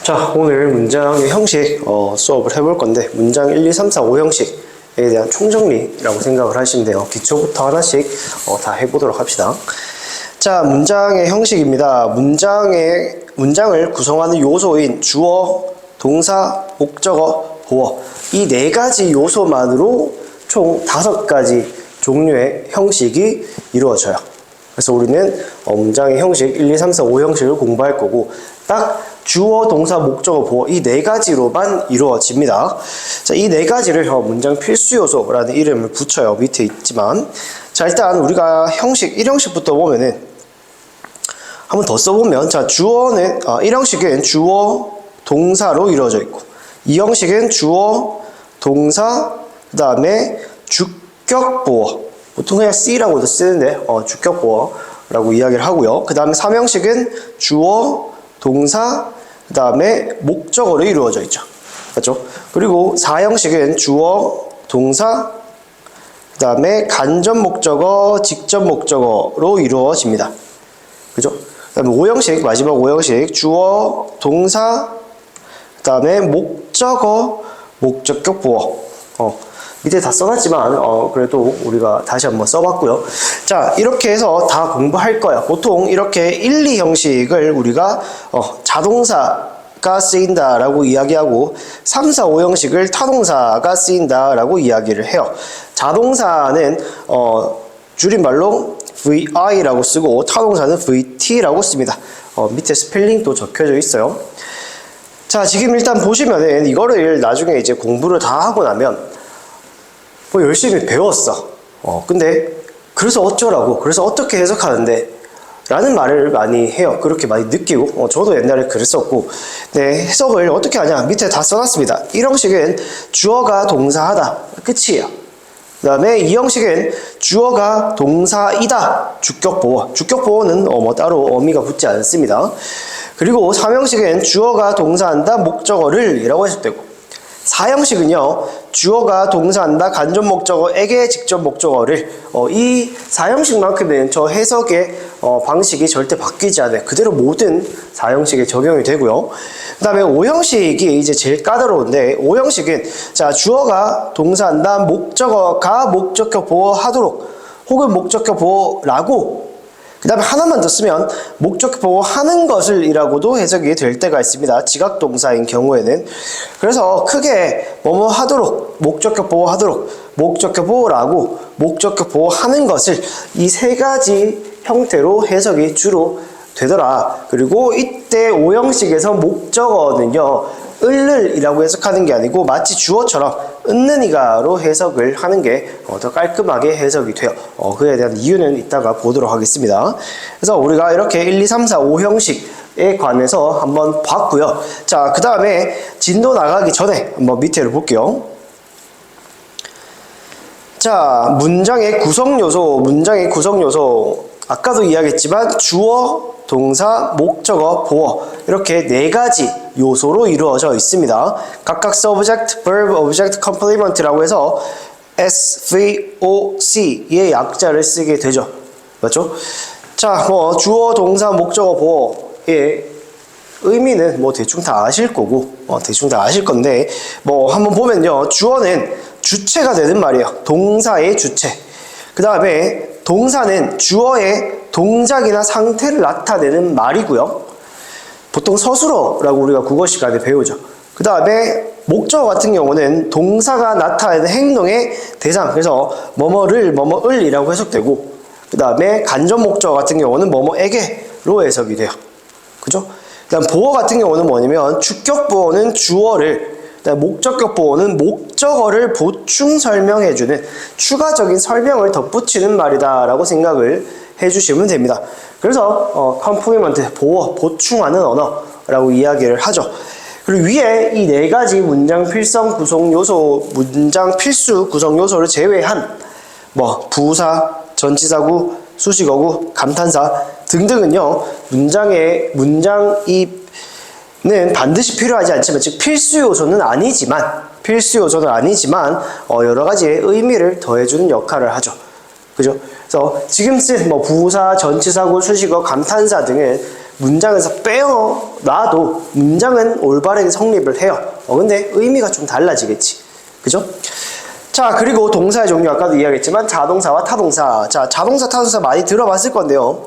자, 오늘 문장의 형식 수업을 해볼 건데, 문장 1, 2, 3, 4, 5 형식에 대한 총정리라고 생각을 하시면 돼요. 기초부터 하나씩 다 해보도록 합시다. 자, 문장의 형식입니다. 문장을 구성하는 요소인 주어, 동사, 목적어, 보어, 이 네 가지 요소만으로 총 5가지 종류의 형식이 이루어져요. 그래서 우리는 문장의 형식 1, 2, 3, 4, 5 형식을 공부할 거고, 딱 주어, 동사, 목적어, 보어 이 네 가지로만 이루어집니다. 자, 이 네 가지를 문장 필수 요소라는 이름을 붙여요. 밑에 있지만. 자, 일단 우리가 형식 1형식부터 보면은 한번 더 써보면, 자, 주어는 1형식은 주어, 동사로 이루어져 있고, 2형식은 주어, 동사, 그 다음에 주격 보어, 보통 그냥 C라고도 쓰는데 주격 보어라고 이야기를 하고요. 그 다음에 3형식은 주어, 동사, 그 다음에 목적어로 이루어져 있죠. 맞죠? 그리고 4형식은 주어, 동사, 그 다음에 간접 목적어, 직접 목적어로 이루어집니다. 그죠? 그 다음에 5형식, 마지막 5형식, 주어, 동사, 그 다음에 목적어, 목적격 보어. 밑에 다 써놨지만 그래도 우리가 다시 한번 써봤고요. 자, 이렇게 해서 다 공부할 거야. 보통 이렇게 1, 2 형식을 우리가 자동사가 쓰인다라고 이야기하고, 3, 4, 5 형식을 타동사가 쓰인다라고 이야기를 해요. 자동사는 줄임말로 VI라고 쓰고, 타동사는 VT라고 씁니다. 밑에 스펠링도 적혀져 있어요. 자, 지금 일단 보시면은 이거를 나중에 이제 공부를 다 하고 나면 열심히 배웠어. 근데 그래서 어쩌라고? 그래서 어떻게 해석하는데? 라는 말을 많이 해요. 그렇게 많이 느끼고, 저도 옛날에 그랬었고, 네, 해석을 어떻게 하냐? 밑에 다 써놨습니다. 1형식은 주어가 동사하다. 끝이에요. 그 다음에 2형식은 주어가 동사이다. 주격보어. 주격보어는 따로 어미가 붙지 않습니다. 그리고 3형식은 주어가 동사한다. 목적어를 이라고 해석되고, 4형식은요, 주어가 동사한다. 간접 목적어에게 직접 목적어를. 이 4형식만큼은 저 해석의 방식이 절대 바뀌지 않아요. 그대로 모든 4형식에 적용이 되고요. 그 다음에 5형식이 이제 제일 까다로운데, 5형식은 자, 주어가 동사한다. 목적어가 목적격 보호하도록, 혹은 목적격 보호라고, 그 다음에 하나만 더 쓰면 목적격 보호하는 것을 이라고도 해석이 될 때가 있습니다. 지각동사인 경우에는. 그래서 크게 뭐뭐 하도록, 목적격 보호하도록, 목적격 보호라고, 목적격 보호하는 것을, 이 세 가지 형태로 해석이 주로 되더라. 그리고 이때 5형식에서 목적어는요, 을을이라고 해석하는 게 아니고 마치 주어처럼 은는이가로 해석을 하는 게 더 깔끔하게 해석이 돼요. 그에 대한 이유는 이따가 보도록 하겠습니다. 그래서 우리가 이렇게 1, 2, 3, 4, 5 형식에 관해서 한번 봤고요. 자, 그 다음에 진도 나가기 전에 한번 밑에를 볼게요. 자, 문장의 구성 요소, 아까도 이야기했지만 주어, 동사, 목적어, 보어, 이렇게 네 가지 요소로 이루어져 있습니다. 각각 subject, verb, object, complement라고 해서 SVOC의 약자를 쓰게 되죠. 맞죠? 자, 주어, 동사, 목적어, 보어의 의미는 대충 다 아실 거고, 대충 다 아실 건데, 한번 보면요, 주어는 주체가 되는 말이에요. 동사의 주체. 그 다음에 동사는 주어의 동작이나 상태를 나타내는 말이고요. 보통 서술어라고 우리가 국어 시간에 배우죠. 그 다음에 목적어 같은 경우는 동사가 나타내는 행동의 대상, 그래서 뭐뭐를 뭐뭐을이라고 해석되고, 그 다음에 간접 목적어 같은 경우는 뭐뭐에게로 해석이 돼요. 그죠? 그 다음 보어 같은 경우는 뭐냐면 주격 보어는 주어를, 목적격 보어는 목적어를 보충 설명해주는 추가적인 설명을 덧붙이는 말이다 라고 생각을 해주시면 됩니다. 그래서 컴플리먼트, 보어, 보충하는 언어라고 이야기를 하죠. 그리고 위에 이 네 가지 문장 필수 구성 요소를 제외한 부사, 전치사구, 수식어구, 감탄사 등등은요, 문장이 는 반드시 필요하지 않지만, 즉 필수 요소는 아니지만 여러 가지의 의미를 더해주는 역할을 하죠. 그죠? 그래서 지금 쓴 부사, 전치사구, 수식어, 감탄사 등은 문장에서 빼어놔도 문장은 올바르게 성립을 해요. 근데 의미가 좀 달라지겠지. 그죠? 자, 그리고 동사의 종류 아까도 이야기했지만 자동사와 타동사. 자, 자동사, 타동사 많이 들어봤을 건데요.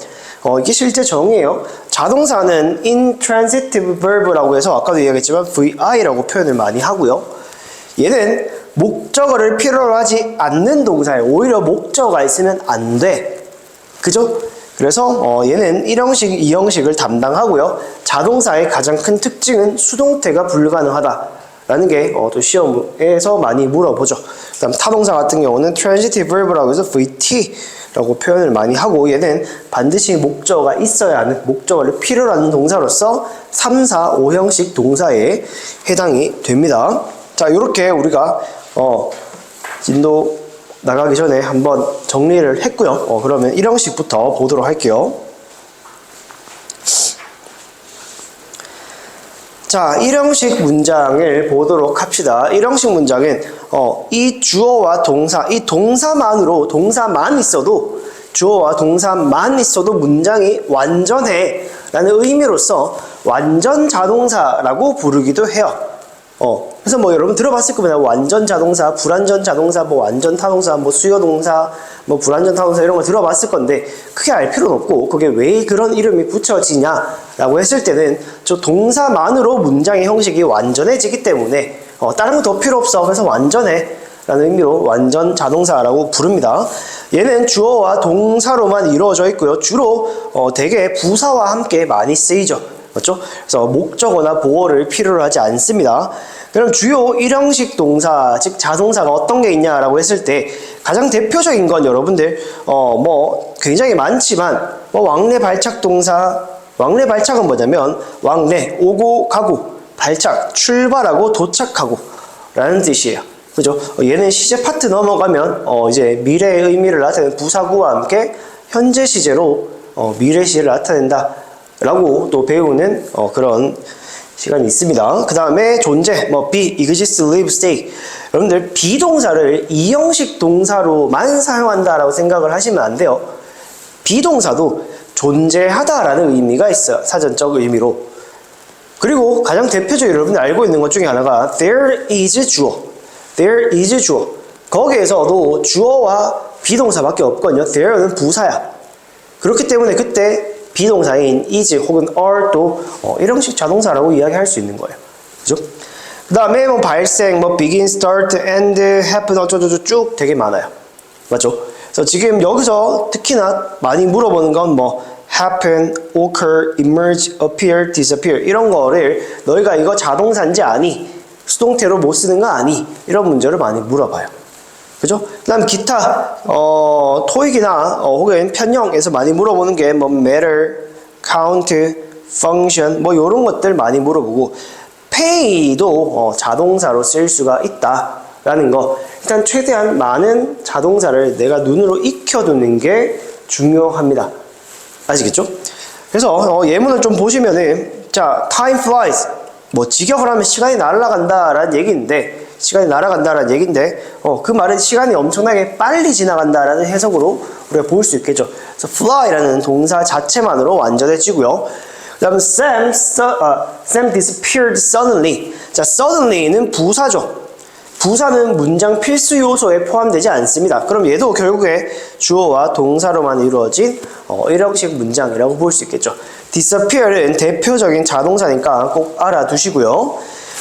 이게 실제 정의예요. 자동사는 intransitive verb라고 해서 아까도 이야기했지만 VI라고 표현을 많이 하고요. 얘는 목적어를 필요로 하지 않는 동사예요. 오히려 목적어가 있으면 안 돼. 그죠? 그래서 얘는 1형식, 2형식을 담당하고요. 자동사의 가장 큰 특징은 수동태가 불가능하다라는 게 또 시험에서 많이 물어보죠. 그다음 타동사 같은 경우는 transitive verb라고 해서 VT라고 표현을 많이 하고 얘는 반드시 목적어가 있어야 하는 목적어를 필요로 하는 동사로서 3, 4, 5형식 동사에 해당이 됩니다. 자, 이렇게 우리가 진도 나가기 전에 한번 정리를 했고요. 그러면 1형식부터 보도록 할게요. 자, 1형식 문장을 보도록 합시다. 1형식 문장은 이 주어와 동사, 이 동사만 있어도 주어와 동사만 있어도 문장이 완전해 라는 의미로서 완전 자동사라고 부르기도 해요. 그래서 뭐 여러분 들어봤을 겁니다. 완전 자동사, 불완전 자동사, 뭐 완전 타동사, 뭐 수요 동사, 뭐 불완전 타동사 이런 거 들어봤을 건데 크게 알 필요는 없고 그게 왜 그런 이름이 붙여지냐라고 했을 때는 저 동사만으로 문장의 형식이 완전해지기 때문에 다른 거 더 필요 없어. 그래서 완전해 라는 의미로 완전 자동사라고 부릅니다. 얘는 주어와 동사로만 이루어져 있고요. 주로 대개 부사와 함께 많이 쓰이죠. 맞죠? 그래서 목적어나 보어를 필요로 하지 않습니다. 그럼 주요 1형식 동사, 즉 자동사가 어떤 게 있냐라고 했을 때 가장 대표적인 건 여러분들 뭐 굉장히 많지만 왕래 발착 동사, 왕래 발착은 뭐냐면 왕래, 오고 가고, 발착, 출발하고 도착하고 라는 뜻이에요. 그죠? 얘는 시제 파트 넘어가면 이제 미래의 의미를 나타내는 부사구와 함께 현재 시제로 미래 시제를 나타낸다 라고 또 배우는 그런 시간이 있습니다. 그 다음에 존재, be, exist, live, stay. 여러분들 비동사를 2형식 동사로만 사용한다라고 생각을 하시면 안 돼요. 비동사도 존재하다라는 의미가 있어요. 사전적 의미로. 그리고 가장 대표적으로 여러분들 알고 있는 것 중에 하나가 there is 주어. there is 주어. 거기에서도 주어와 비동사밖에 없거든요. there는 부사야. 그렇기 때문에 그때 비동사인 is 혹은 are도 1형식 자동사라고 이야기할 수 있는 거예요. 그죠? 그 다음에 뭐 발생, 뭐 begin, start, end, happen 어쩌고저쩌고 쭉 되게 많아요. 맞죠? 그래서 지금 여기서 특히나 많이 물어보는 건 뭐 happen, occur, emerge, appear, disappear 이런 거를 너희가 이거 자동사인지 아니? 수동태로 못 쓰는 거 아니? 이런 문제를 많이 물어봐요. 그죠? 그 다음 기타 토익이나 혹은 편형에서 많이 물어보는 게 뭐 matter, count, function 뭐 이런 것들 많이 물어보고 pay도 자동사로 쓸 수가 있다라는 거. 일단 최대한 많은 자동사를 내가 눈으로 익혀두는 게 중요합니다. 아시겠죠? 그래서 예문을 좀 보시면은 자 time flies 뭐 직역을 하면 시간이 날아간다라는 얘기인데 그 말은 시간이 엄청나게 빨리 지나간다라는 해석으로 우리가 볼 수 있겠죠. 그래서 fly라는 동사 자체만으로 완전해지고요. 그 다음 Sam disappeared suddenly. 자, suddenly는 부사죠. 부사는 문장 필수 요소에 포함되지 않습니다. 그럼 얘도 결국에 주어와 동사로만 이루어진 1형식 문장이라고 볼 수 있겠죠. disappear은 대표적인 자동사니까 꼭 알아두시고요.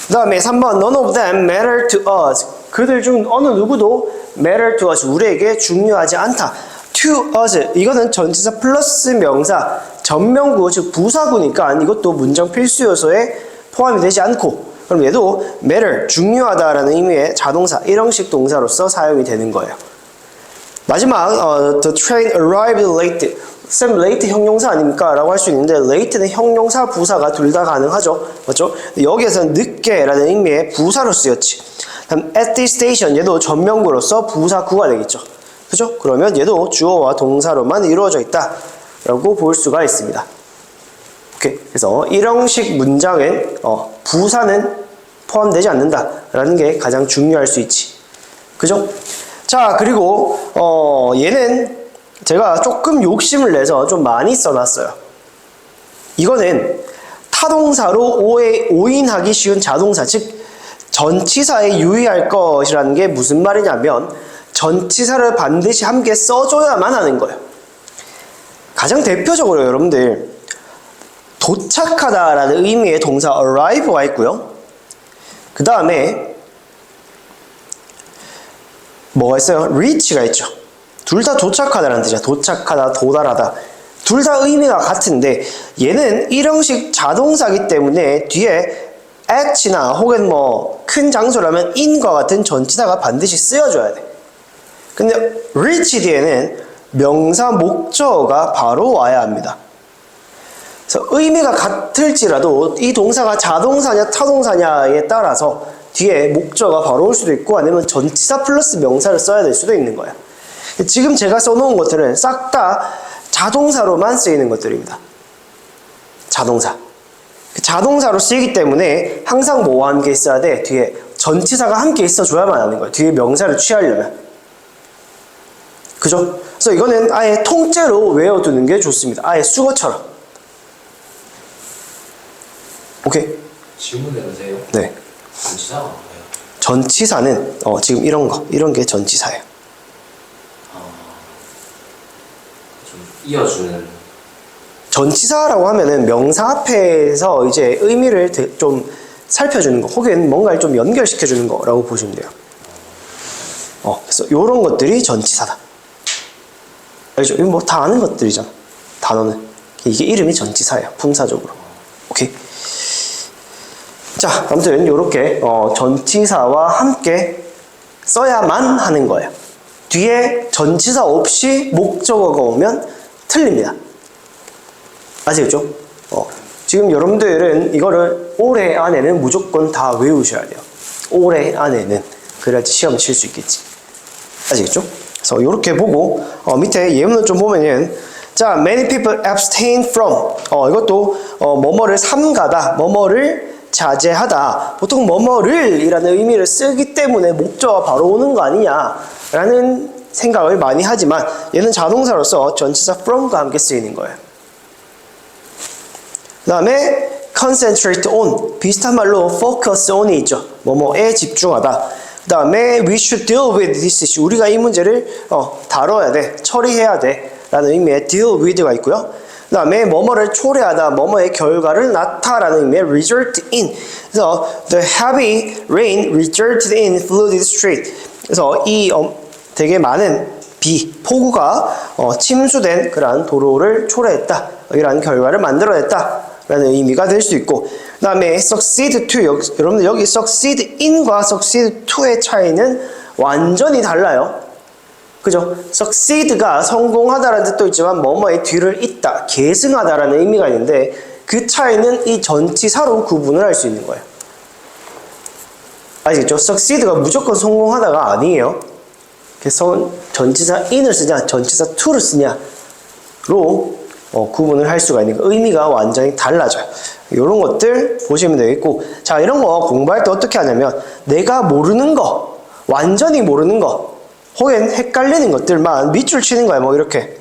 그 다음에 3번 None of them matter to us. 그들 중 어느 누구도 matter to us. 우리에게 중요하지 않다. to us. 이거는 전치사 플러스 명사 전명구 즉 부사구니까 이것도 문장 필수 요소에 포함이 되지 않고 그럼 얘도 matter 중요하다라는 의미의 자동사 1형식 동사로서 사용이 되는 거예요. 마지막 the train arrived late. 쌤 late 형용사 아닙니까? 라고 할 수 있는데 late는 형용사 부사가 둘 다 가능하죠. 맞죠? 여기에서는 늦게라는 의미의 부사로 쓰였지. 다음 at this station 얘도 전명구로서 부사구가 되겠죠. 그죠? 그러면 얘도 주어와 동사로만 이루어져 있다 라고 볼 수가 있습니다. 오케이. 그래서 1형식 문장은 부사는 포함되지 않는다 라는 게 가장 중요할 수 있지. 그죠? 자, 그리고 얘는 제가 조금 욕심을 내서 좀 많이 써놨어요. 이거는 타동사로 오인하기 쉬운 자동사, 즉 전치사에 유의할 것이라는 게 무슨 말이냐면 전치사를 반드시 함께 써줘야만 하는 거예요. 가장 대표적으로 여러분들 도착하다라는 의미의 동사 arrive가 있고요. 그 다음에 뭐가 있어요? reach가 있죠. 둘 다 도착하다라는 뜻이야. 도착하다, 도달하다. 둘 다 의미가 같은데 얘는 일형식 자동사기 때문에 뒤에 at나 혹은 뭐 큰 장소라면 in과 같은 전치사가 반드시 쓰여줘야 돼. 근데 reach 뒤에는 명사 목적어가 바로 와야 합니다. 그래서 의미가 같을지라도 이 동사가 자동사냐 타동사냐에 따라서 뒤에 목적어가 바로 올 수도 있고 아니면 전치사 플러스 명사를 써야 될 수도 있는 거예요. 지금 제가 써놓은 것들은 싹 다 자동사로만 쓰이는 것들입니다. 자동사. 자동사로 쓰이기 때문에 항상 뭐와 함께 있어야 돼? 뒤에 전치사가 함께 있어줘야만 하는 거예요. 뒤에 명사를 취하려면. 그죠? 그래서 이거는 아예 통째로 외워두는 게 좋습니다. 아예 수거처럼. 오케이? 질문 해보세요. 네. 전치사가 뭐예요? 전치사는 지금 이런 게 전치사예요. 좀 이어주는. 전치사라고 하면은 명사 앞에서 이제 의미를 좀 살펴주는 거, 혹은 뭔가를 좀 연결시켜주는 거라고 보시면 돼요. 그래서 이런 것들이 전치사다. 알죠? 이거 뭐 다 아는 것들이잖아. 단어는. 이게 이름이 전치사예요. 품사적으로. 오케이? 자, 아무튼 이렇게 전치사와 함께 써야만 하는 거예요. 뒤에 전치사 없이 목적어가 오면 틀립니다. 아시겠죠? 지금 여러분들은 이거를 올해 안에는 무조건 다 외우셔야 돼요. 올해 안에는. 그래야지 시험 칠 수 있겠지. 아시겠죠? 그래서 이렇게 보고 밑에 예문을 좀 보면은 자, many people abstain from 이것도 뭐뭐를 삼가다, 뭐뭐를 자제하다. 보통 뭐뭐를 이라는 의미를 쓰기 때문에 목적어가 바로 오는 거 아니냐라는 생각을 많이 하지만 얘는 자동사로서 전치사 from과 함께 쓰이는 거예요. 그 다음에 concentrate on 비슷한 말로 focus on이 있죠. 뭐뭐에 집중하다. 그 다음에 we should deal with this issue. 우리가 이 문제를 다뤄야 돼, 처리해야 돼 라는 의미의 deal with가 있고요. 그 다음에 뭐뭐를 초래하다, 뭐뭐의 결과를 낳다라는 의미의 result in. 그래서 the heavy rain resulted in flooded street. 그래서 이 되게 많은 폭우가 침수된 그러한 도로를 초래했다, 이러한 결과를 만들어냈다 라는 의미가 될 수 있고, 그 다음에 succeed to, 여러분들 여기 succeed in과 succeed to의 차이는 완전히 달라요. 그죠? succeed가 성공하다라는 뜻도 있지만 뭐뭐의 뒤를 잇다, 계승하다라는 의미가 있는데 그 차이는 이 전치사로 구분을 할 수 있는 거예요. 아시겠죠? succeed가 무조건 성공하다가 아니에요. 그래서 전치사 in을 쓰냐 전치사 to를 쓰냐로 구분을 할 수가 있는 거. 의미가 완전히 달라져요. 이런 것들 보시면 되겠고, 자, 이런 거 공부할 때 어떻게 하냐면 내가 모르는 거, 완전히 모르는 거 혹은 헷갈리는 것들만 밑줄 치는 거야. 뭐 이렇게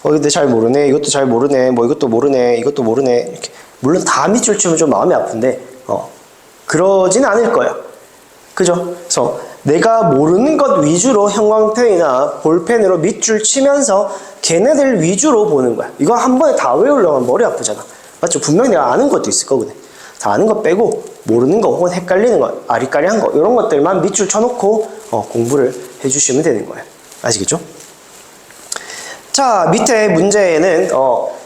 근데 잘 모르네, 이것도 잘 모르네, 뭐 이것도 모르네, 이것도 모르네, 이렇게. 물론 다 밑줄 치면 좀 마음이 아픈데 그러진 않을 거예요. 그죠? 그래서 내가 모르는 것 위주로 형광펜이나 볼펜으로 밑줄 치면서 걔네들 위주로 보는 거야. 이거 한 번에 다 외우려면 머리 아프잖아. 맞죠? 분명히 내가 아는 것도 있을 거거든. 다 아는 거 빼고 모르는 거 혹은 헷갈리는 거, 아리까리한 거, 이런 것들만 밑줄 쳐놓고 공부를 해주시면 되는 거예요. 아시겠죠? 자, 밑에 문제는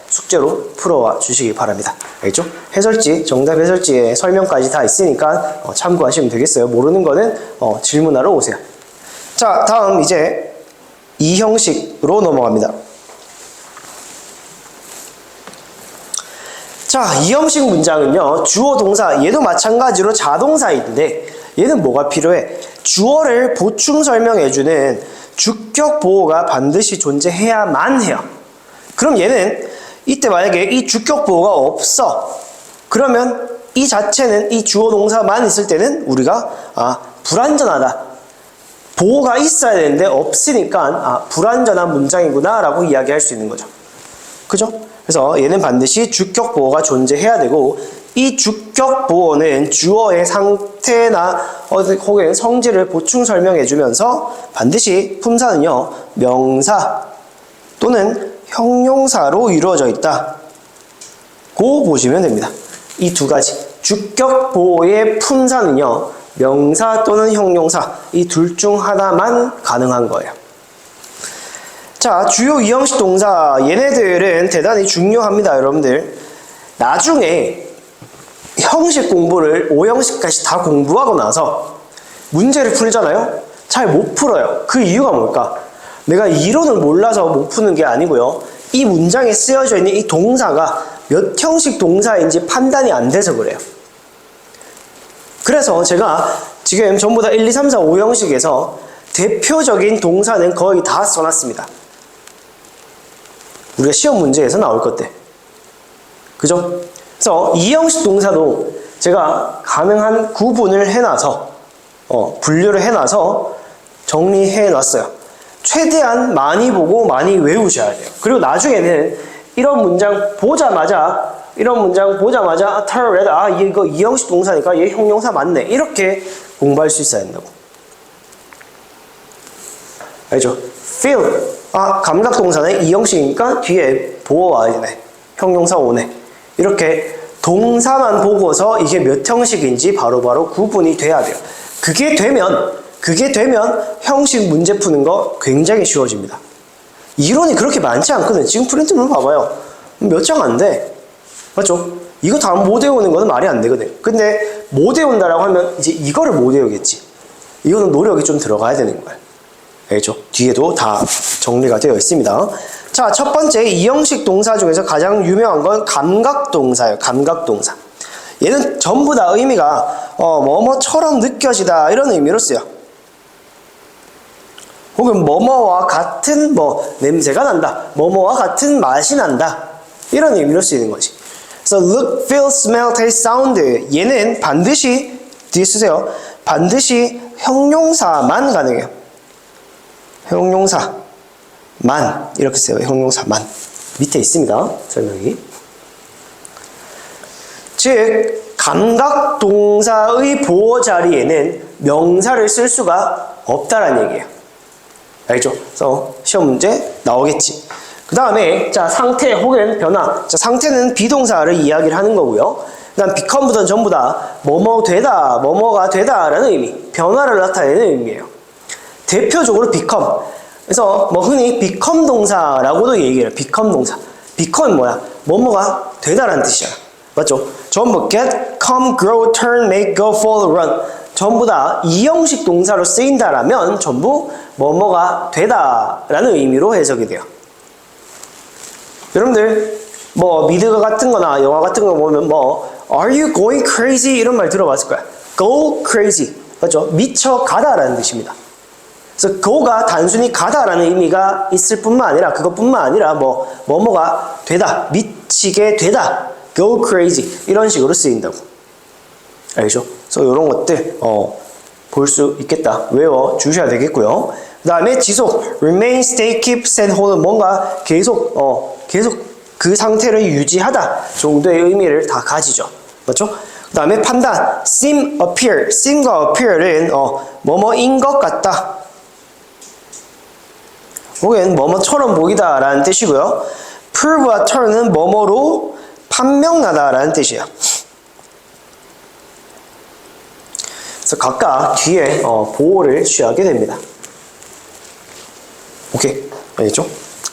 숙제로 풀어와 주시기 바랍니다. 알겠죠? 해설지, 정답 해설지에 설명까지 다 있으니까 참고하시면 되겠어요. 모르는 거는 질문하러 오세요. 자, 다음 이제 이 형식으로 넘어갑니다. 자, 이 형식 문장은요, 주어 동사, 얘도 마찬가지로 자동사인데 얘는 뭐가 필요해? 주어를 보충 설명해주는 주격 보호가 반드시 존재해야만 해요. 그럼 얘는 이때 만약에 이 주격 보호가 없어, 그러면 이 자체는 이 주어 동사만 있을 때는 우리가 불완전하다, 보호가 있어야 되는데 없으니까 불완전한 문장이구나 라고 이야기할 수 있는 거죠. 그죠? 그래서 얘는 반드시 주격 보어가 존재해야 되고 이 주격 보어는 주어의 상태나 혹은 성질을 보충 설명해 주면서 반드시 품사는요 명사 또는 형용사로 이루어져 있다 고 보시면 됩니다. 이 두 가지 주격 보어의 품사는요 명사 또는 형용사 이 둘 중 하나만 가능한 거예요. 자, 주요 이형식 동사 얘네들은 대단히 중요합니다. 여러분들 나중에 형식 공부를 5형식까지 다 공부하고 나서 문제를 풀잖아요. 잘 못 풀어요. 그 이유가 뭘까? 내가 이론을 몰라서 못 푸는 게 아니고요. 이 문장에 쓰여져 있는 이 동사가 몇 형식 동사인지 판단이 안 돼서 그래요. 그래서 제가 지금 전부 다 1, 2, 3, 4, 5형식에서 대표적인 동사는 거의 다 써놨습니다. 우리가 시험 문제에서 나올 것들. 그죠? 그래서 2형식 동사도 제가 가능한 구분을 해놔서 분류를 해놔서 정리해놨어요. 최대한 많이 보고 많이 외우셔야 돼요. 그리고 나중에는 이런 문장 보자마자 이거 2형식 동사니까 얘 형용사 맞네 이렇게 공부할 수 있어야 된다고. 알죠? feel 감각 동사는 2형식이니까 뒤에 보어 와야 되네. 형용사 오네. 이렇게 동사만 보고서 이게 몇 형식인지 바로바로 구분이 돼야 돼요. 그게 되면 형식 문제 푸는 거 굉장히 쉬워집니다. 이론이 그렇게 많지 않거든. 지금 프린트물 봐봐요. 몇 장 안 돼. 맞죠? 이거 다 못 외우는 거는 말이 안 되거든. 근데 못 외운다라고 하면 이제 이거를 못 외우겠지. 이거는 노력이 좀 들어가야 되는 거야. 알죠? 뒤에도 다 정리가 되어 있습니다. 자, 첫 번째 2형식 동사 중에서 가장 유명한 건 감각동사예요. 감각동사. 얘는 전부 다 의미가 뭐뭐처럼 느껴지다 이런 의미로 쓰여. 혹은 뭐뭐와 같은 냄새가 난다. 뭐뭐와 같은 맛이 난다. 이런 의미로 쓰이는 거지. 그래서 look, feel, smell, taste, sound 얘는 반드시 뒤에 쓰세요. 반드시 형용사만 가능해요. 형용사만 이렇게 써요. 형용사만 밑에 있습니다. 설명이. 즉 감각 동사의 보호 자리에는 명사를 쓸 수가 없다라는 얘기예요. 알죠? 그래서 시험 문제 나오겠지. 그 다음에 자 상태 혹은 변화. 자 상태는 비동사를 이야기를 하는 거고요. 그다음 become부터는 전부 다 뭐뭐 되다, 뭐뭐가 되다라는 의미, 변화를 나타내는 의미예요. 대표적으로 become. 그래서 흔히 become 동사라고도 얘기해요. become 동사. become은 뭐야? 뭐뭐가 되다라는 뜻이야. 맞죠? 전부 get, come, grow, turn, make, go, fall, run. 전부 다 2형식 동사로 쓰인다라면 전부 뭐뭐가 되다라는 의미로 해석이 돼요. 여러분들 미드가 같은 거나 영화 같은 거 보면 Are you going crazy? 이런 말 들어봤을 거야. Go crazy. 맞죠? 미쳐 가다라는 뜻입니다. 그래서 go가 단순히 가다라는 의미가 있을 뿐만 아니라 그것뿐만 아니라 뭐뭐가 되다, 미치게 되다, go crazy 이런 식으로 쓰인다고. 알죠? 그래서 이런 것들 볼 수 있겠다. 외워 주셔야 되겠고요. 그 다음에 지속, remain, stay, keep, stand, hold 뭔가 계속 그 상태를 유지하다 정도의 의미를 다 가지죠. 맞죠? 그 다음에 판단, seem, appear. seem과 appear은 뭐뭐인 것 같다. 혹은 뭐뭐처럼 보이다 라는 뜻이고요. prove와 turn은 뭐뭐로 판명나다 라는 뜻이에요. 그래서 각각 뒤에 보호를 취하게 됩니다. 오케이, 알겠죠?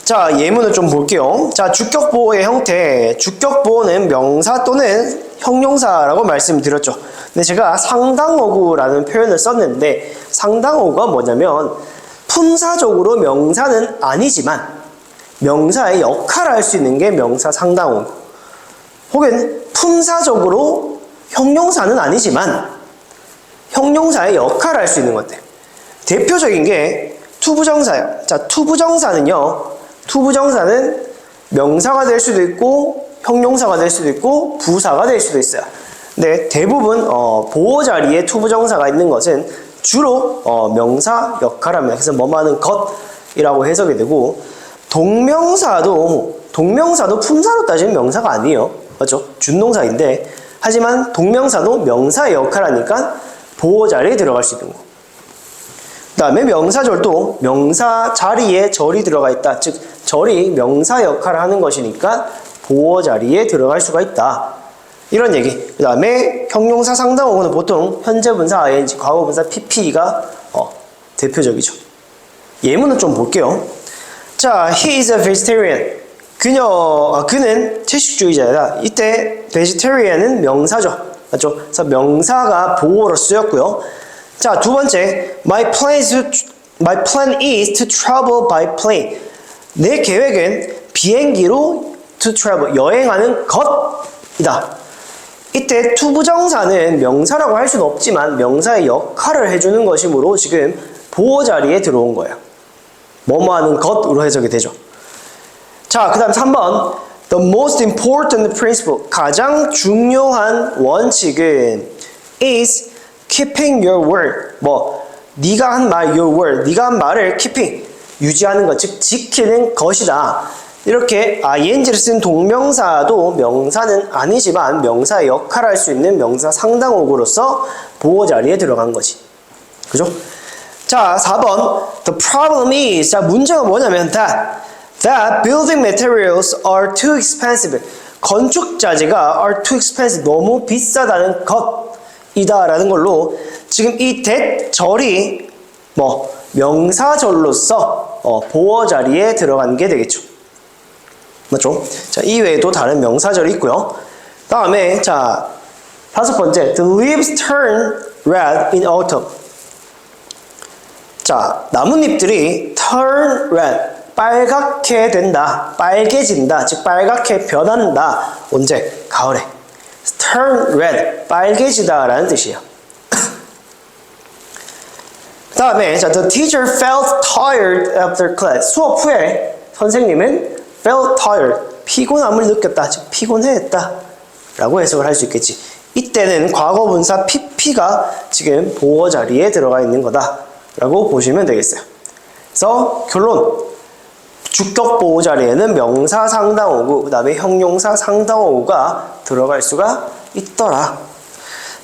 자, 예문을 좀 볼게요. 자, 주격 보호의 형태. 주격 보호는 명사 또는 형용사라고 말씀드렸죠. 근데 제가 상당어구라는 표현을 썼는데 상당어구가 뭐냐면 품사적으로 명사는 아니지만 명사의 역할을 할 수 있는 게 명사 상당어구. 혹은 품사적으로 형용사는 아니지만 형용사의 역할을 할 수 있는 것들. 대표적인 게 투부정사예요. 자, 투부정사는 명사가 될 수도 있고 형용사가 될 수도 있고 부사가 될 수도 있어요. 근데 대부분 보호 자리에 투부정사가 있는 것은 주로 명사 역할을 합니다. 그래서 뭐뭐 하는 것이라고 해석이 되고 동명사도 품사로 따지면 명사가 아니에요. 맞죠? 준동사인데 하지만 동명사도 명사의 역할을 하니까 보호 자리에 들어갈 수 있는 거. 그 다음에 명사절도 명사 자리에 절이 들어가 있다. 즉 절이 명사 역할을 하는 것이니까 보호 자리에 들어갈 수가 있다. 이런 얘기. 그 다음에 형용사 상당어구는 보통 현재분사 ing, 과거분사 pp가 대표적이죠. 예문은 좀 볼게요. 자, he is a vegetarian. 그는 채식주의자다. 이때 vegetarian은 명사죠. 맞죠? 그래서 명사가 보호로 쓰였고요. 자, 두 번째, my plan is to travel by plane. 내 계획은 비행기로 to travel, 여행하는 것이다. 이때 to 부정사는 명사라고 할 수는 없지만 명사의 역할을 해주는 것이므로 지금 보호 자리에 들어온 거예요. 뭐뭐 하는 것으로 해석이 되죠. 자, 그 다음 3번. The most important principle. 가장 중요한 원칙은 is keeping your word. 네가 한 말, your word. 네가 한 말을 keeping, 유지하는 것, 즉 지키는 것이다. 이렇게 ing를 쓴 동명사도 명사는 아니지만 명사의 역할을 할 수 있는 명사 상당어구로서 보호 자리에 들어간 거지. 그죠? 자, 4번. The problem is. 자, 문제가 뭐냐면 that building materials are too expensive. 건축 자재가 are too expensive. 너무 비싸다는 것이다라는 걸로 지금 이 that 절이 명사절로서 보호 자리에 들어간 게 되겠죠. 맞죠? 자, 이외에도 다른 명사절이 있고요. 다음에 자, 다섯 번째. The leaves turn red in autumn. 자, 나뭇잎들이 turn red, 빨갛게 된다, 빨개진다, 즉 빨갛게 변한다. 언제? 가을에. turn red, 빨개지다 라는 뜻이에요. 그 다음에 자, the teacher felt tired after class. 수업 후에 선생님은 felt tired, 피곤함을 느꼈다, 즉 피곤해했다 라고 해석을 할 수 있겠지. 이때는 과거분사 pp가 지금 보호 자리에 들어가 있는 거다 라고 보시면 되겠어요. 그래서 결론, 주격 보호 자리에는 명사 상당어구, 그 다음에 형용사 상당어구가 들어갈 수가 있더라.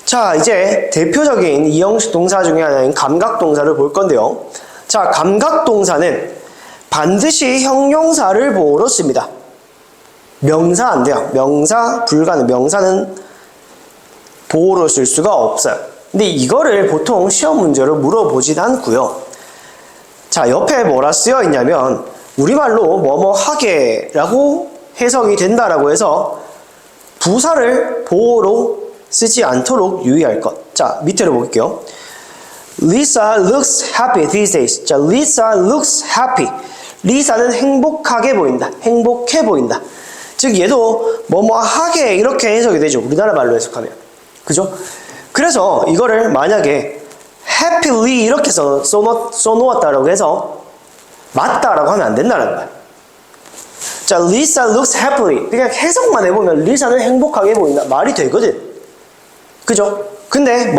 자, 이제 대표적인 이형식 동사 중에 하나인 감각동사를 볼 건데요. 자, 감각동사는 반드시 형용사를 보호로 씁니다. 명사 안 돼요. 명사 불가능. 명사는 보호로 쓸 수가 없어요. 근데 이거를 보통 시험 문제로 물어보진 않고요. 자, 옆에 뭐라 쓰여 있냐면 우리말로 뭐뭐 하게 라고 해석이 된다라고 해서 부사를 보호로 쓰지 않도록 유의할 것. 자, 밑으로 볼게요. Lisa looks happy these days. 자, Lisa looks happy. 리사는 행복하게 보인다. 행복해 보인다. 즉 얘도 뭐뭐 하게 이렇게 해석이 되죠. 우리나라 말로 해석하면. 그죠? 그래서 이거를 만약에 happily 이렇게 써놓았다라고 해서 맞다라고 하면 안 된다는 거야. 자, Lisa looks happily. 그냥 해석만 해보면 리사는 행복하게 보인다. 말이 되거든. 그죠? 근데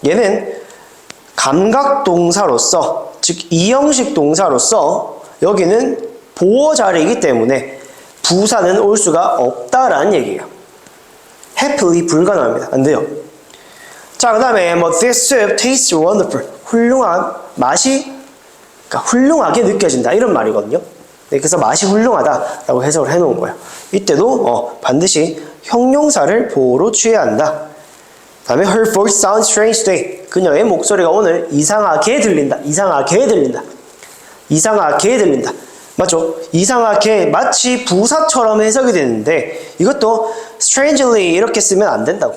얘는 감각동사로서, 즉 이형식 동사로서 여기는 보호 자리이기 때문에 부사는 올 수가 없다라는 얘기예요. happily 불가능합니다. 안 돼요. 자, 그 다음에 this soup tastes wonderful. 훌륭한 맛이, 그러니까 훌륭하게 느껴진다 이런 말이거든요. 네, 그래서 맛이 훌륭하다라고 해석을 해놓은 거예요. 이때도 반드시 형용사를 보호로 취해야 한다. 다음에 her voice sounds strange today. 그녀의 목소리가 오늘 이상하게 들린다. 이상하게 들린다. 이상하게 들린다. 맞죠? 이상하게 마치 부사처럼 해석이 되는데 이것도 strangely 이렇게 쓰면 안 된다고.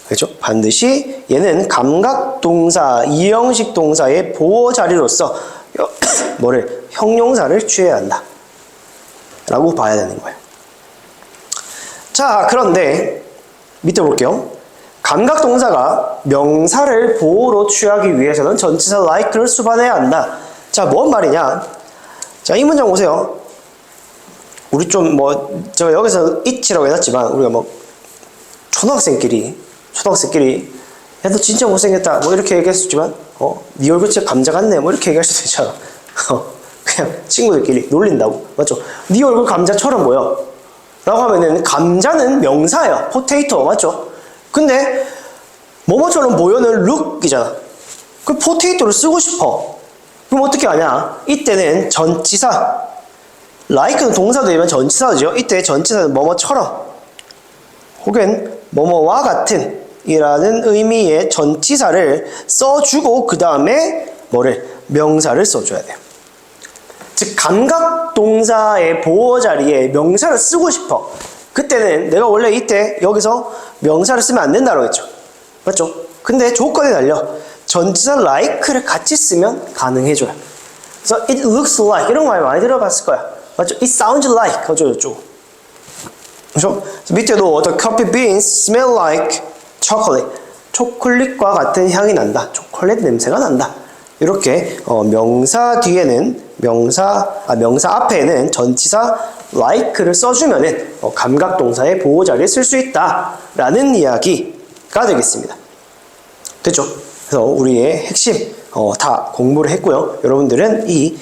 그렇죠? 반드시 얘는 감각동사, 이형식 동사의 보호 자리로서 형용사를 취해야 한다 라고 봐야 되는 거예요. 자, 그런데 밑에 볼게요. 감각동사가 명사를 보호로 취하기 위해서는 전치사 like를 수반해야 한다. 자, 뭔 말이냐? 자, 이 문장 보세요. 우리 좀 제가 여기서 it이라고 해놨지만 우리가 초등학생끼리 야, 너 진짜 못생겼다 이렇게 얘기할 수 있지만 네 얼굴 진짜 감자 같네 이렇게 얘기할 수도 있잖아. 그냥 친구들끼리 놀린다고. 맞죠? 네 얼굴 감자처럼 보여. 라고 하면은 감자는 명사예요. 포테이토. 맞죠? 근데 뭐뭐처럼 보여는 look이잖아. 그 포테이토를 쓰고 싶어. 그럼 어떻게 하냐? 이때는 전치사. like는 동사도 되면 전치사죠. 이때 전치사는 뭐뭐처럼 혹은 뭐뭐와 같은 이라는 의미의 전치사를 써주고 그 다음에 뭐를? 명사를 써줘야 돼요. 즉 감각동사의 보호 자리에 명사를 쓰고 싶어. 그때는 내가 원래 이때 여기서 명사를 쓰면 안 된다고 했죠. 맞죠? 근데 조건에 달려 전치사 like를 같이 쓰면 가능해져요. 그래서 it looks like 이런 말 많이 들어봤을 거야. 맞죠? It sounds like 어쩌고저쩌고. 그렇죠? 밑에도 the coffee beans smell like chocolate. 초콜릿과 같은 향이 난다. 초콜릿 냄새가 난다. 이렇게 명사 뒤에는 명사 앞에는 전치사 like를 써주면은 감각동사의 보호 자리에 쓸 수 있다라는 이야기가 되겠습니다. 됐죠? 그래서 우리의 핵심 다 공부를 했고요. 여러분들은 이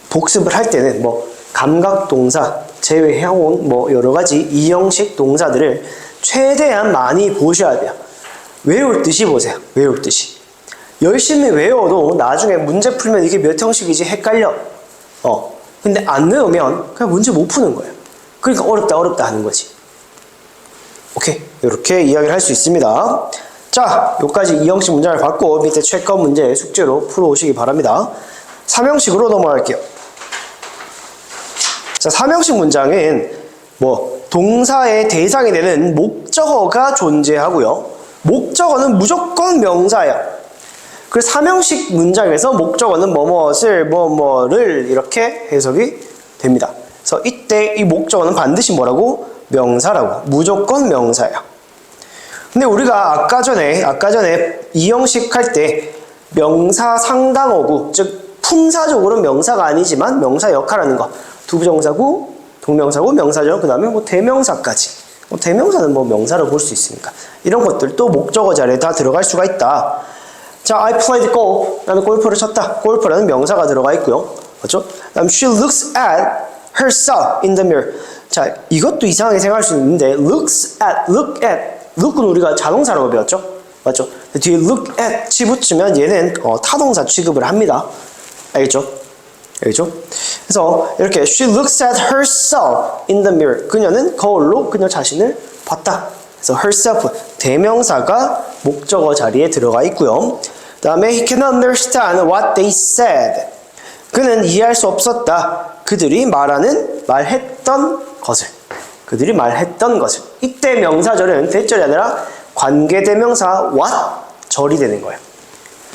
복습을 할 때는 뭐 감각동사 제외해온 뭐 여러 가지 이형식 동사들을 최대한 많이 보셔야 돼요. 외울 듯이 보세요. 외울 듯이. 열심히 외워도 나중에 문제 풀면 이게 몇 형식이지 헷갈려. 근데 안 외우면 그냥 문제 못 푸는 거예요. 그러니까 어렵다 하는 거지. 오케이. 이렇게 이야기를 할 수 있습니다. 자, 여기까지 2형식 문장을 받고 밑에 체크업 문제 숙제로 풀어오시기 바랍니다. 3형식으로 넘어갈게요. 자, 3형식 문장은 뭐 동사의 대상이 되는 목적어가 존재하고요. 목적어는 무조건 명사예요. 그래서 3형식 문장에서 목적어는 뭐뭐를 뭐뭐를 이렇게 해석이 됩니다. 그래서 이때 이 목적어는 반드시 뭐라고? 명사라고. 무조건 명사예요. 근데 우리가 아까 전에 2형식 할 때 명사 상당어구, 즉 품사적으로는 명사가 아니지만 명사 역할하는 거. 두부정사구, 동명사구, 명사죠. 그 다음에 뭐 대명사까지. 대명사는 뭐 명사로 볼 수 있으니까. 이런 것들도 목적어 자리에 다 들어갈 수가 있다. 자, I played golf. 나는 골프를 쳤다. 골프라는 명사가 들어가 있고요. 그렇죠? 다음, she looks at herself in the mirror. 자, 이것도 이상하게 생각할 수 있는데 look은 우리가 자동사라고 배웠죠? 맞죠? 뒤에 look at 치 붙이면 얘는 타동사 취급을 합니다. 알겠죠? 그래서 이렇게 she looks at herself in the mirror. 그녀는 거울로 그녀 자신을 봤다. 그래서 herself 대명사가 목적어 자리에 들어가 있고요. 그 다음에 he cannot understand what they said. 그는 이해할 수 없었다. 그들이 말했던 것을. 이때 명사절은 대절이 아니라 관계대명사 what 절이 되는 거예요.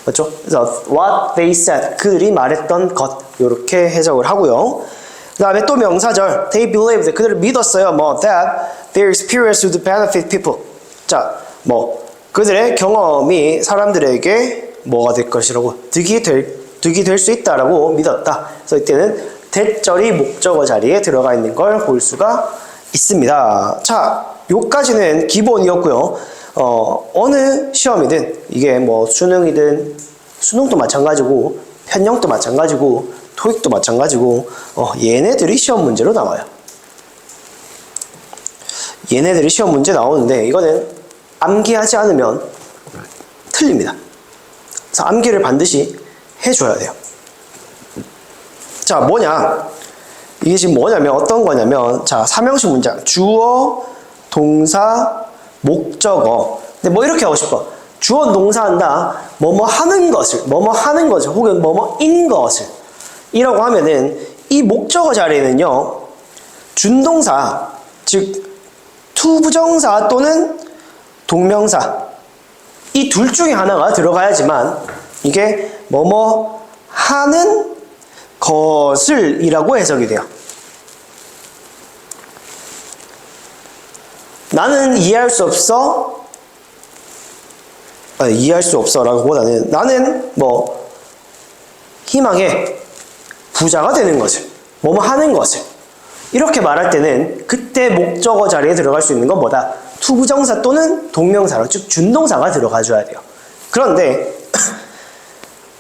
맞죠? 그래서 what they said 그들이 말했던 것 이렇게 해석을 하고요. 그 다음에 또 명사절 they believed 그들을 믿었어요. that their experience would benefit people. 자, 그들의 경험이 사람들에게 뭐가 될 것이라고 득이 될 수 있다라고 믿었다. 그래서 이때는 대절이 목적어 자리에 들어가 있는 걸 볼 수가 있습니다. 자, 요까지는 기본이었고요. 어느 시험이든 이게 뭐 수능이든 수능도 마찬가지고 편영도 마찬가지고 토익도 마찬가지고 얘네들이 시험 문제로 나와요. 얘네들이 시험 문제 나오는데 이거는 암기하지 않으면 틀립니다. 그래서 암기를 반드시 해줘야 돼요. 자, 이게 지금 뭐냐면 어떤 거냐면 자, 3형식 문장 주어, 동사, 목적어. 근데 뭐 이렇게 하고 싶어. 주어 동사한다. 뭐뭐 하는 것을 혹은 뭐뭐인 것을 이라고 하면은 이 목적어 자리에는요 준동사 즉 투부정사 또는 동명사 이 둘 중에 하나가 들어가야지만 이게 뭐뭐 하는 것을 이라고 해석이 돼요. 나는 이해할 수 없어 라고 보다는 나는 희망해 부자가 되는 것을 뭐뭐 하는 것을 이렇게 말할 때는 그때 목적어 자리에 들어갈 수 있는 건 뭐다? 투부정사 또는 동명사로 즉 준동사가 들어가줘야 돼요. 그런데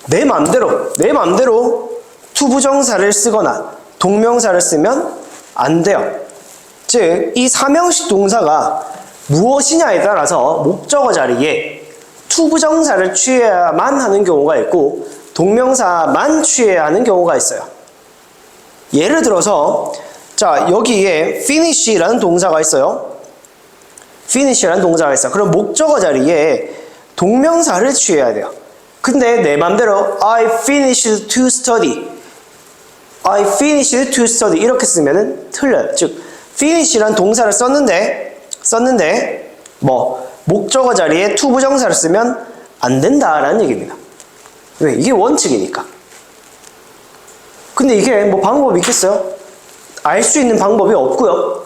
내 맘대로 투부정사를 쓰거나 동명사를 쓰면 안 돼요. 즉, 이 삼형식 동사가 무엇이냐에 따라서 목적어 자리에 투부정사를 취해야만 하는 경우가 있고 동명사만 취해야 하는 경우가 있어요. 예를 들어서 자, 여기에 finish라는 동사가 있어요. finish라는 동사가 있어. 그럼 목적어 자리에 동명사를 취해야 돼요. 근데 내 맘대로 I finished to study. I finished to study 이렇게 쓰면은 틀려요. 즉 finish라는 동사를 썼는데 뭐 목적어 자리에 to 부정사를 쓰면 안 된다라는 얘기입니다. 왜? 이게 원칙이니까. 근데 이게 뭐 방법이 있겠어요? 알 수 있는 방법이 없고요.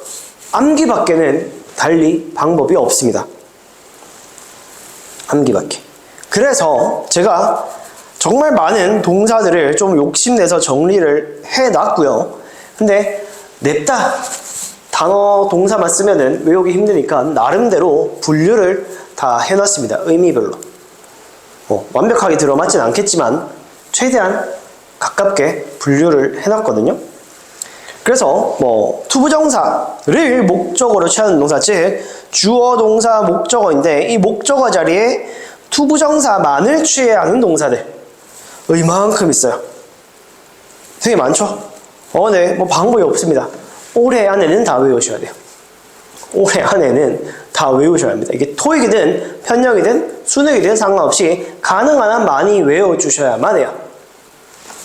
암기밖에는 달리 방법이 없습니다. 암기밖에. 그래서 제가 정말 많은 동사들을 좀 욕심내서 정리를 해놨고요. 근데 냅다 단어 동사만 쓰면은 외우기 힘드니까 나름대로 분류를 다 해놨습니다. 의미별로. 완벽하게 들어맞진 않겠지만 최대한 가깝게 분류를 해놨거든요. 그래서 뭐 투부정사를 목적어로 취하는 동사, 즉 주어 동사 목적어인데 이 목적어 자리에 투부정사만을 취해야 하는 동사들 이만큼 있어요. 되게 많죠? 네, 뭐 방법이 없습니다. 올해 안에는 다 외우셔야 돼요. 올해 안에는 다 외우셔야 합니다. 이게 토익이든 편력이든 수능이든 상관없이 가능한 한 많이 외워주셔야만 해요.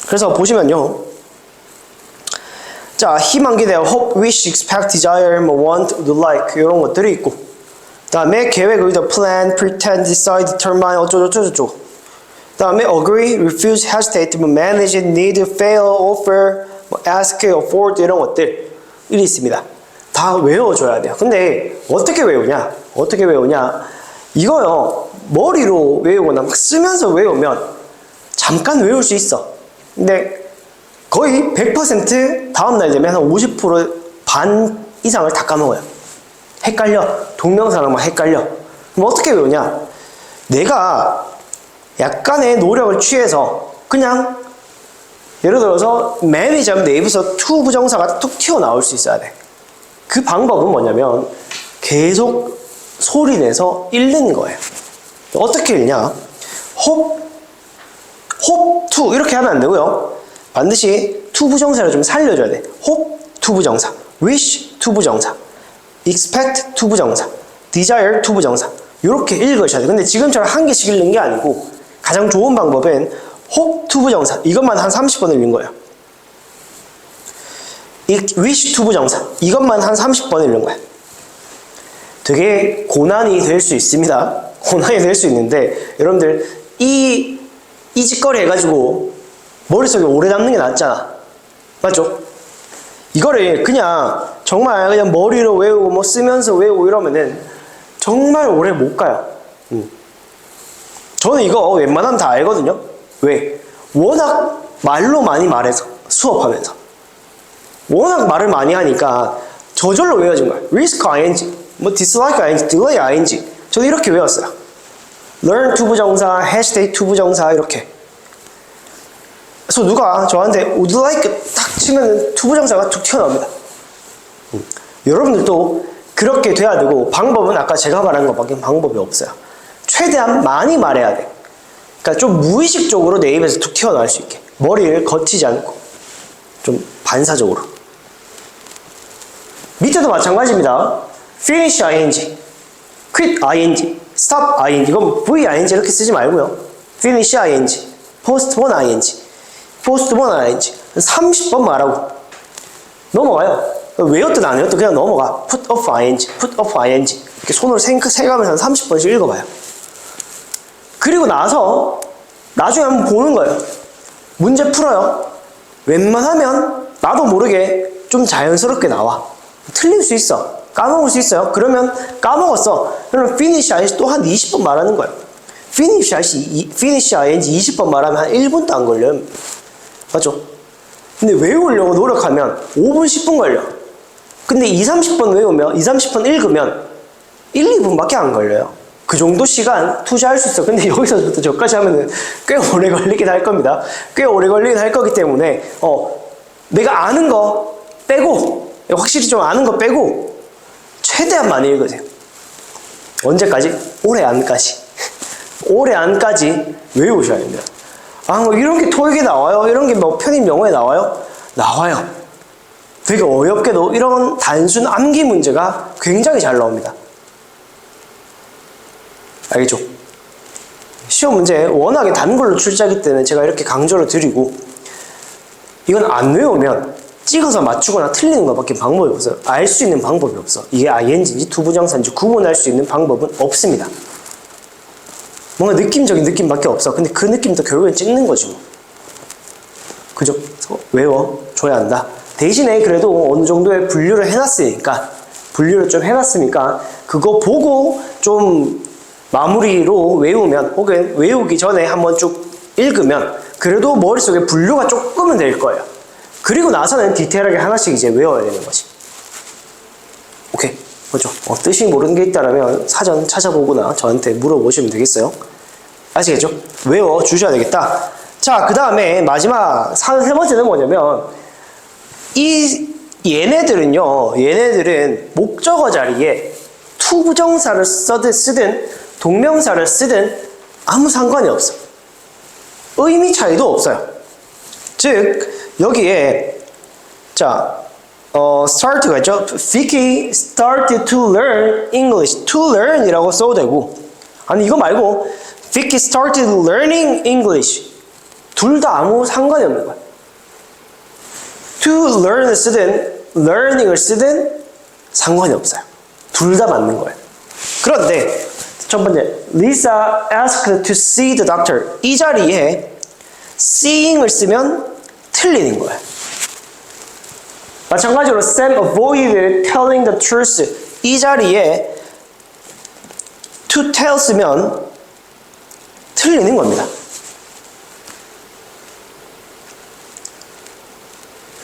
그래서 보시면요. 자, 희망, 기대, hope, wish, expect, desire, want, would like 이런 것들이 있고 그 다음에 계획, 의도, plan, pretend, decide, determine 어쩌고저쩌고 그 다음에 agree, refuse, hesitate, manage, need, fail, offer, ask, afford 이런 것들이 있습니다. 다 외워줘야 돼요. 근데 어떻게 외우냐? 이거요. 머리로 외우거나 막 쓰면서 외우면 잠깐 외울 수 있어. 근데 거의 100% 다음날 되면 한 50%반 이상을 다 까먹어요. 헷갈려. 동명사랑 막 헷갈려. 그럼 어떻게 외우냐? 내가 약간의 노력을 취해서 그냥 예를 들어서 man이자 네이버에서 to 부정사가 툭 튀어나올 수 있어야 돼. 그 방법은 뭐냐면 계속 소리내서 읽는 거예요. 어떻게 읽냐? hope to 이렇게 하면 안 되고요. 반드시 to 부정사를 좀 살려줘야 돼. hope to 부정사, wish to 부정사, expect to 부정사, desire to 부정사 이렇게 읽으셔야 돼. 근데 지금처럼 한 개씩 읽는 게 아니고 가장 좋은 방법은 hope to 부정사 이것만 한 30번 읽는 거예요. wish to 부정사 이것만 한 30번 읽는 거예요. 되게 고난이 될 수 있습니다. 고난이 될 수 있는데 여러분들 이 짓거리 해가지고 머릿속에 오래 남는 게 낫잖아. 맞죠? 이거를 그냥 정말 그냥 머리로 외우고 뭐 쓰면서 외우고 이러면은 정말 오래 못 가요. 저는 이거 웬만하면 다 알거든요. 왜? 워낙 말로 많이 말해서 수업하면서 워낙 말을 많이 하니까 저절로 외워진 거예요. risk ing, 뭐 dislike ing, delay ing 저도 이렇게 외웠어요. learn to 부정사, hesitate to 부정사 이렇게. 그래서 누가 저한테 would like 딱 치면 to 부정사가 툭 튀어나옵니다. 여러분들도 그렇게 돼야 되고 방법은 아까 제가 말한 것밖에 방법이 없어요. 최대한 많이 말해야 돼. 그러니까 좀 무의식적으로 내 입에서 툭 튀어나올 수 있게 머리를 거치지 않고 좀 반사적으로. 밑에도 마찬가지입니다. finish ing, quit ing, stop ing 이건 v-ing 이렇게 쓰지 말고요. finish ing, postpone ing, postpone ing 30번 말하고 넘어가요. 외웠든 안 외웠든 그냥 넘어가. put off ing, put off ing 이렇게 손으로 세가면서 한 30번씩 읽어봐요. 그리고 나서 나중에 한번 보는 거예요. 문제 풀어요. 웬만하면 나도 모르게 좀 자연스럽게 나와. 틀릴 수 있어. 까먹을 수 있어요. 그러면 까먹었어. 그러면 finish ing 또 한 20번 말하는 거예요. finish ing 20번 말하면 한 1분도 안 걸려요. 맞죠? 근데 외우려고 노력하면 5분, 10분 걸려. 근데 20, 30번 외우면, 20, 30번 읽으면 1, 2분밖에 안 걸려요. 그 정도 시간 투자할 수 있어. 근데 여기서부터 저까지 하면은 꽤 오래 걸리긴 할 겁니다. 꽤 오래 걸리긴 할 거기 때문에 내가 아는 거 빼고, 확실히 좀 아는 거 빼고 최대한 많이 읽으세요. 언제까지? 올해 안까지. 올해 안까지 외우셔야 됩니다. 뭐 이런 게 토익에 나와요? 이런 게 뭐 편입 영어에 나와요? 나와요. 되게 어렵게도 이런 단순 암기 문제가 굉장히 잘 나옵니다. 알겠죠? 시험 문제 워낙에 단골로 출제하기 때문에 제가 이렇게 강조를 드리고, 이건 안 외우면 찍어서 맞추거나 틀리는 것밖에 방법이 없어요. 알 수 있는 방법이 없어. 이게 ing인지 투부정사인지 구분할 수 있는 방법은 없습니다. 뭔가 느낌적인 느낌밖에 없어. 근데 그 느낌도 결국엔 찍는 거지 뭐. 그죠? 그래서 외워줘야 한다. 대신에 그래도 어느 정도의 분류를 해놨으니까, 그거 보고 좀 마무리로 외우면, 혹은 외우기 전에 한번 쭉 읽으면 그래도 머릿속에 분류가 조금은 될 거예요. 그리고 나서는 디테일하게 하나씩 이제 외워야 되는 거지. 오케이. 그렇죠? 뜻이 모르는 게 있다면 사전 찾아보거나 저한테 물어보시면 되겠어요. 아시겠죠? 외워주셔야 되겠다. 자, 그 다음에 마지막 세 번째는 뭐냐면, 얘네들은 목적어 자리에 투부정사를 쓰든 동명사를 쓰든 아무 상관이 없어. 의미 차이도 없어요. 즉 여기에 start가 있죠. Vicky started to learn English. To learn 이라고 써도 되고, 아니 이거 말고 Vicky started learning English. 둘 다 아무 상관이 없는 거야. To learn을 쓰든 learning을 쓰든 상관이 없어요. 둘 다 맞는 거예요. 그런데 첫 번째, Lisa asked to see the doctor. 이 자리에 seeing을 쓰면 틀리는 거예요. 마찬가지로 Sam avoided telling the truth. 이 자리에 to tell 쓰면 틀리는 겁니다.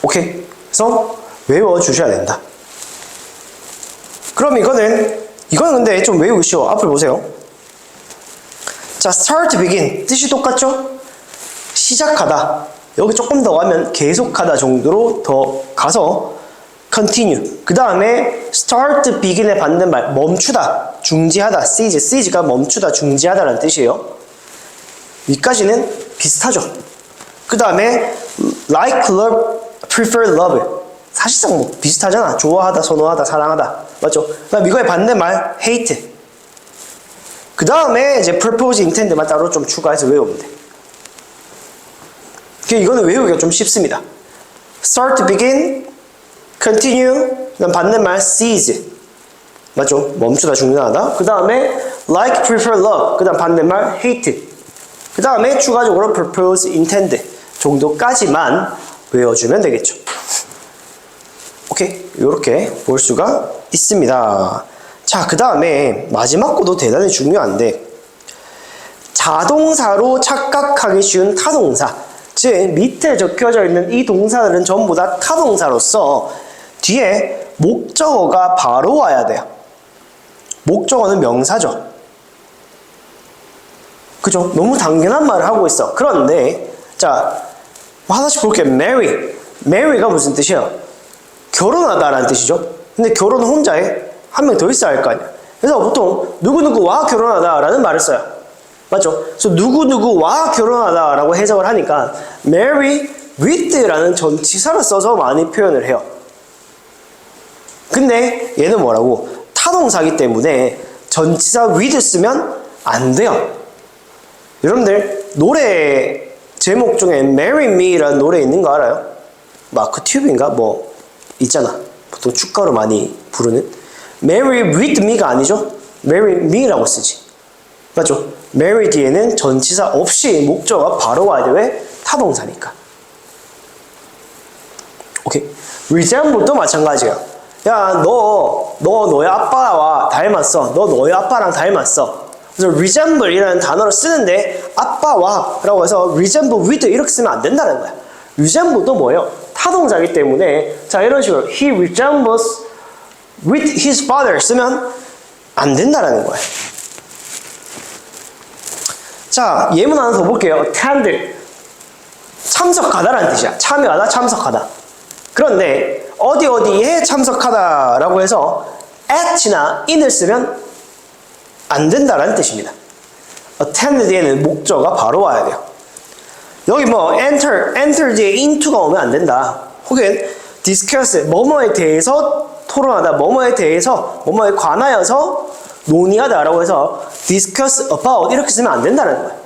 오케이? 그래서 외워주셔야 된다. 그럼 이거는 근데 좀 외우기 쉬워. 앞을 보세요. 자, start, begin. 뜻이 똑같죠? 시작하다. 여기 조금 더 가면 계속하다 정도로 더 가서 continue. 그 다음에 start, begin의 반대말 멈추다, 중지하다. seize가 멈추다, 중지하다라는 뜻이에요. 여기까지는 비슷하죠. 그 다음에 like, love, prefer, love. 사실상 뭐 비슷하잖아. 좋아하다, 선호하다, 사랑하다. 맞죠? 그다음 이거의 반대말 hate. 그 다음에 이제 purpose, intend만 따로 좀 추가해서 외우면 돼. 이거는 외우기가 좀 쉽습니다. start, begin, continue. 그다음 반대말 seize. 맞죠? 멈추다, 중단하다. 그 다음에 like, prefer, love. 그 다음 반대말 hate. 그 다음에 추가적으로 purpose, intend 정도까지만 외워주면 되겠죠. 오케이, 이렇게 볼 수가 있습니다. 자, 그 다음에 마지막 것도 대단히 중요한데, 자동사로 착각하기 쉬운 타동사. 즉 밑에 적혀져 있는 이 동사들은 전부 다 타동사로서 뒤에 목적어가 바로 와야 돼요. 목적어는 명사죠. 그죠? 너무 당연한 말을 하고 있어. 그런데 자, 하나씩 볼게요. marry가 무슨 뜻이야? 결혼하다라는 뜻이죠. 근데 결혼은 혼자 해. 한 명 더 있어야 할 거 아니야. 그래서 보통 누구누구와 결혼하다라는 말을 써요. 맞죠? 그래서 누구누구와 결혼하다라고 해석을 하니까 marry with라는 전치사를 써서 많이 표현을 해요. 근데 얘는 뭐라고? 타동사기 때문에 전치사 with 쓰면 안 돼요. 여러분들 노래 제목 중에 Marry Me라는 노래 있는 거 알아요? 마크 튜브인가? 뭐 있잖아. 보통 축가로 많이 부르는 Marry with me가 아니죠? Marry me라고 쓰지. 맞죠? Marry 뒤에는 전치사 없이 목적어가 바로 와야 돼. 왜? 타동사니까. 오케이. Resemble도 마찬가지야. 야, 너의 아빠와 닮았어. 너 너의 아빠랑 닮았어. 그래서 resemble 이라는 단어를 쓰는데 아빠와 라고 해서 resemble with 이렇게 쓰면 안 된다는 거야. resemble도 뭐예요? 타동사이기 때문에 자, 이런 식으로 he resembles with his father 쓰면 안 된다는 거야. 자, 예문 하나 더 볼게요. attend. 참석하다라는 뜻이야. 참여하다, 참석하다. 그런데 어디에 참석하다라고 해서 at나 in을 쓰면 안 된다라는 뜻입니다. attend 뒤에는 목적어가 바로 와야 돼요. 여기 뭐 enter 뒤에 into가 오면 안 된다. 혹은 discuss, 뭐뭐에 대해서 토론하다, 뭐뭐에 대해서, 뭐뭐에 관하여서 논의하다라고 해서 discuss about 이렇게 쓰면 안 된다는 거예요.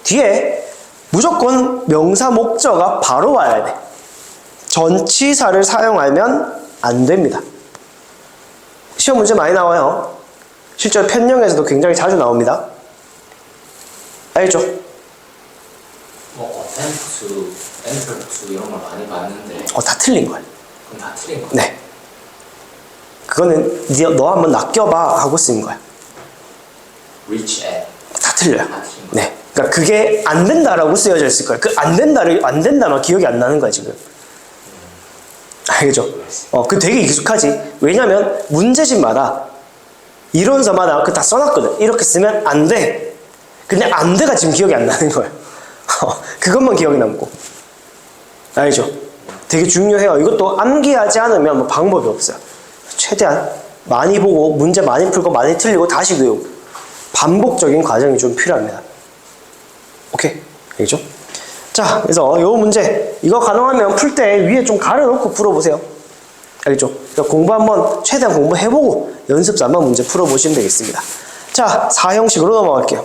뒤에 무조건 명사 목적어가 바로 와야 돼. 전치사를 사용하면 안 됩니다. 시험 문제 많이 나와요. 실제로 편령에서도 굉장히 자주 나옵니다. 알죠? 뭐 attempt to, enter to 이런 걸 많이 봤는데 다 틀린 거예요. 그럼 다 틀린 거. 네. 그거는 너 한번 낚여봐 하고 쓰는 거야. reach at 다 틀려요. 다 틀린 거. 네. 그러니까 그게 안 된다라고 쓰여져 있을 거예요. 그 안 된다만 기억이 안 나는 거야, 지금. 알겠죠? 그 되게 익숙하지. 왜냐면 문제집마다 이론서마다 그 다 써놨거든. 이렇게 쓰면 안 돼. 근데 안 돼가 지금 기억이 안 나는 거예요. 그것만 기억이 남고. 알죠? 되게 중요해요. 이것도 암기하지 않으면 뭐 방법이 없어요. 최대한 많이 보고 문제 많이 풀고 많이 틀리고 다시 외우고 반복적인 과정이 좀 필요합니다. 오케이? 알겠죠? 자, 그래서 이 문제 이거 가능하면 풀 때 위에 좀 가려놓고 풀어보세요. 알겠죠? 그러니까 공부 한번 최대한 공부해보고 연습 삼아 문제 풀어보시면 되겠습니다. 자, 4형식으로 넘어갈게요.